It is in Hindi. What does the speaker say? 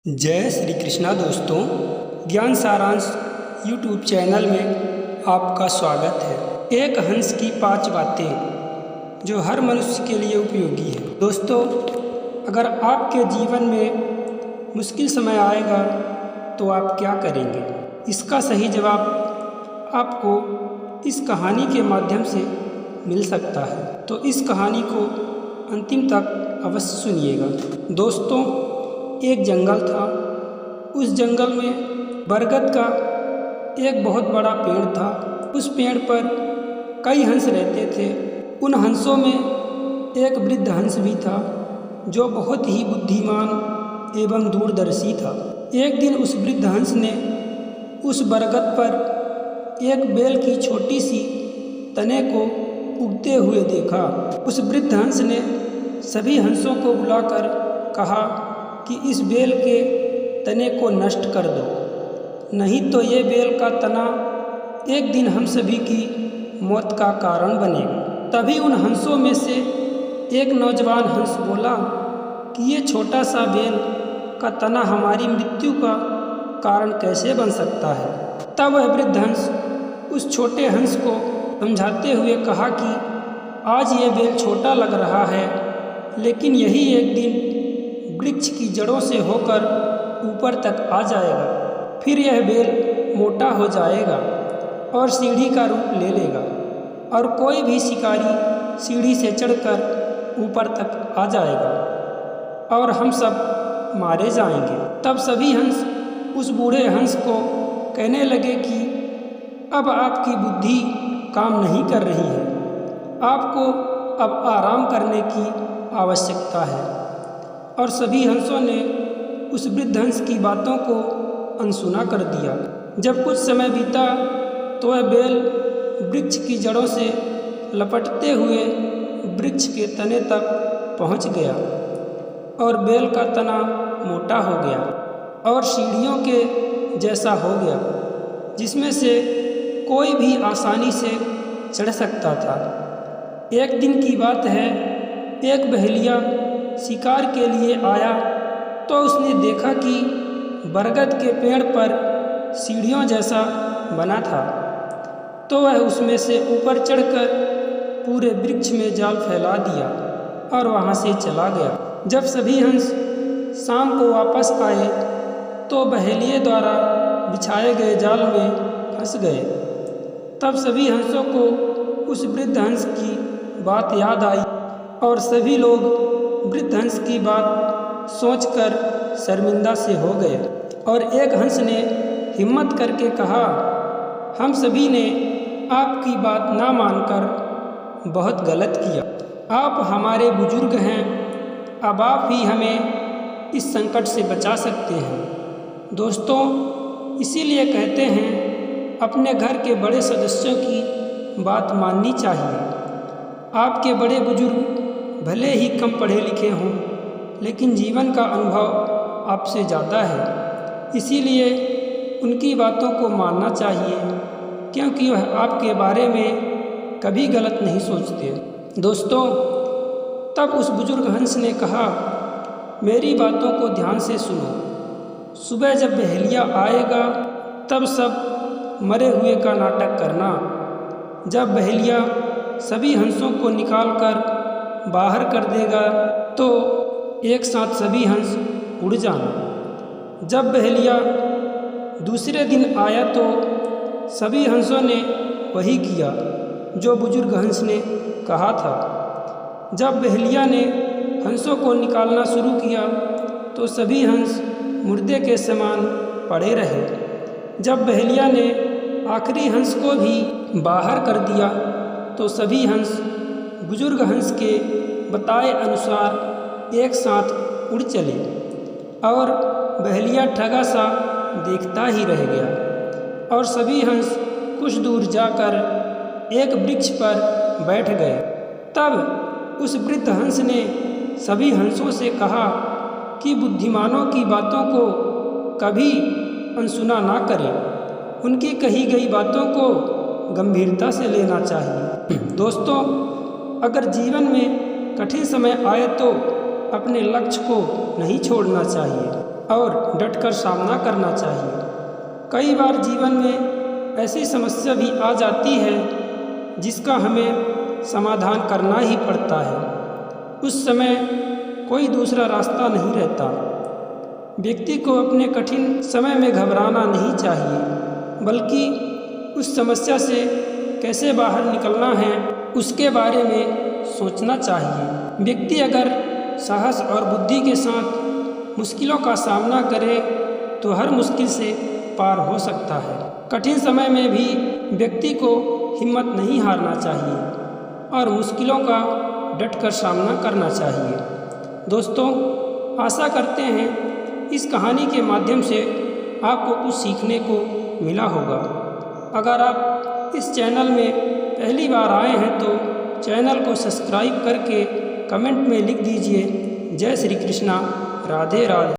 जय श्री कृष्णा दोस्तों, ज्ञान सारांश यूट्यूब चैनल में आपका स्वागत है। एक हंस की 5 बातें जो हर मनुष्य के लिए उपयोगी है। दोस्तों, अगर आपके जीवन में मुश्किल समय आएगा तो आप क्या करेंगे? इसका सही जवाब आपको इस कहानी के माध्यम से मिल सकता है, तो इस कहानी को अंतिम तक अवश्य सुनिएगा। दोस्तों, एक जंगल था। उस जंगल में बरगद का एक बहुत बड़ा पेड़ था। उस पेड़ पर कई हंस रहते थे। उन हंसों में एक वृद्ध हंस भी था जो बहुत ही बुद्धिमान एवं दूरदर्शी था। एक दिन उस वृद्ध हंस ने उस बरगद पर एक बेल की छोटी सी तने को उगते हुए देखा। उस वृद्ध हंस ने सभी हंसों को बुलाकर कहा कि इस बेल के तने को नष्ट कर दो, नहीं तो ये बेल का तना एक दिन हम सभी की मौत का कारण बनेगा। तभी उन हंसों में से एक नौजवान हंस बोला कि ये छोटा सा बेल का तना हमारी मृत्यु का कारण कैसे बन सकता है। तब वह वृद्ध हंस उस छोटे हंस को समझाते हुए कहा कि आज ये बेल छोटा लग रहा है, लेकिन यही एक दिन वृक्ष की जड़ों से होकर ऊपर तक आ जाएगा। फिर यह बेल मोटा हो जाएगा और सीढ़ी का रूप ले लेगा, और कोई भी शिकारी सीढ़ी से चढ़कर ऊपर तक आ जाएगा और हम सब मारे जाएंगे। तब सभी हंस उस बूढ़े हंस को कहने लगे कि अब आपकी बुद्धि काम नहीं कर रही है, आपको अब आराम करने की आवश्यकता है। और सभी हंसों ने उस वृद्ध हंस की बातों को अनसुना कर दिया। जब कुछ समय बीता तो वह बेल वृक्ष की जड़ों से लपटते हुए वृक्ष के तने तक पहुंच गया और बेल का तना मोटा हो गया और सीढ़ियों के जैसा हो गया, जिसमें से कोई भी आसानी से चढ़ सकता था। एक दिन की बात है, एक बहेलिया शिकार के लिए आया तो उसने देखा कि बरगद के पेड़ पर सीढ़ियों जैसा बना था, तो वह उसमें से ऊपर चढ़कर पूरे वृक्ष में जाल फैला दिया और वहाँ से चला गया। जब सभी हंस शाम को वापस आए तो बहेलिए द्वारा बिछाए गए जाल में फंस गए। तब सभी हंसों को उस वृद्ध हंस की बात याद आई और सभी लोग वृद्ध हंस की बात सोचकर शर्मिंदा से हो गए। और एक हंस ने हिम्मत करके कहा, हम सभी ने आपकी बात ना मानकर बहुत गलत किया। आप हमारे बुजुर्ग हैं, अब आप ही हमें इस संकट से बचा सकते हैं। दोस्तों, इसीलिए कहते हैं अपने घर के बड़े सदस्यों की बात माननी चाहिए। आपके बड़े बुजुर्ग भले ही कम पढ़े लिखे हों, लेकिन जीवन का अनुभव आपसे ज़्यादा है, इसीलिए उनकी बातों को मानना चाहिए, क्योंकि वह आपके बारे में कभी गलत नहीं सोचते। दोस्तों, तब उस बुजुर्ग हंस ने कहा, मेरी बातों को ध्यान से सुनो। सुबह जब बहेलिया आएगा तब सब मरे हुए का नाटक करना। जब बहेलिया सभी हंसों को निकालकर बाहर कर देगा तो एक साथ सभी हंस उड़ जाना। जब बहेलिया दूसरे दिन आया तो सभी हंसों ने वही किया जो बुजुर्ग हंस ने कहा था। जब बहेलिया ने हंसों को निकालना शुरू किया तो सभी हंस मुर्दे के समान पड़े रहे। जब बहेलिया ने आखिरी हंस को भी बाहर कर दिया तो सभी हंस बुजुर्ग हंस के बताए अनुसार एक साथ उड़ चले और बहेलिया ठगा सा देखता ही रह गया। और सभी हंस कुछ दूर जाकर एक वृक्ष पर बैठ गए। तब उस वृद्ध हंस ने सभी हंसों से कहा कि बुद्धिमानों की बातों को कभी अनसुना ना करें, उनकी कही गई बातों को गंभीरता से लेना चाहिए। दोस्तों, अगर जीवन में कठिन समय आए तो अपने लक्ष्य को नहीं छोड़ना चाहिए। और डटकर सामना करना चाहिए। कई बार जीवन में ऐसी समस्या भी आ जाती है जिसका हमें समाधान करना ही पड़ता है। उस समय कोई दूसरा रास्ता नहीं रहता। व्यक्ति को अपने कठिन समय में घबराना नहीं चाहिए, बल्कि उस समस्या से कैसे बाहर निकलना है उसके बारे में सोचना चाहिए। व्यक्ति अगर साहस और बुद्धि के साथ मुश्किलों का सामना करे तो हर मुश्किल से पार हो सकता है। कठिन समय में भी व्यक्ति को हिम्मत नहीं हारना चाहिए और मुश्किलों का डटकर सामना करना चाहिए। दोस्तों, आशा करते हैं इस कहानी के माध्यम से आपको कुछ सीखने को मिला होगा। अगर आप इस चैनल में पहली बार आए हैं तो चैनल को सब्सक्राइब करके कमेंट में लिख दीजिए जय श्री कृष्णा, राधे राधे।